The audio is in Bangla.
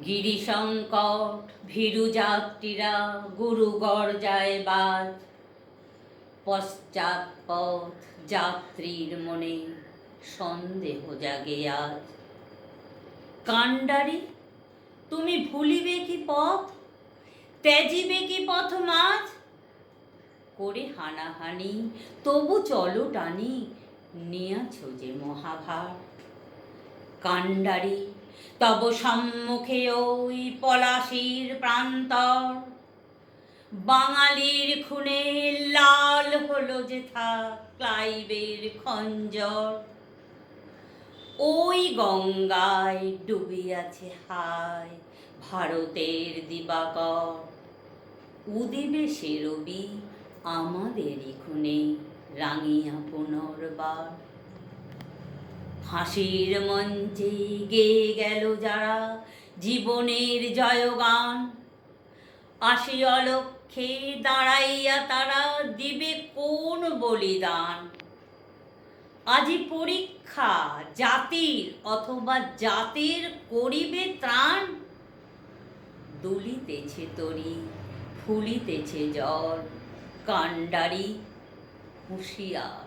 গিরিসঙ্কট ভীরু যাত্রীরা গুরুগড় যায় বাজ, পশ্চাৎপথ যাত্রীর মনে সন্দেহ জাগে আজ। কাণ্ডারি তুমি ভুলিবে কি পথ, ত্যাজিবে কি পথ মাঝ, করে হানাহানি তবু চলো টানি, নিয়াছ যে মহাভার। কাণ্ডারি তব সম্মুখে ওই পলাশির প্রান্তর, বাঙালির খুনে লাল হলো যেথা ক্লাইভের খঞ্জর। ওই গঙ্গায় ডুবিয়াছে হায় ভারতের দিবাকর, উদিবে সে রবি আমাদেরই খুনে রাঙিয়া পুনর্বার। ফাঁসির মঞ্চে গেয়ে গেল যারা জীবনের জয়গান, আসি অলক্ষ্যে দাঁড়াইয়া তারা দিবে কোন বলিদান। আজি পরীক্ষা জাতির অথবা জাতির করিবে ত্রাণ, দুলিতেছে তরি ফুলিতেছে জল, কাণ্ডারি হুঁশিয়ার।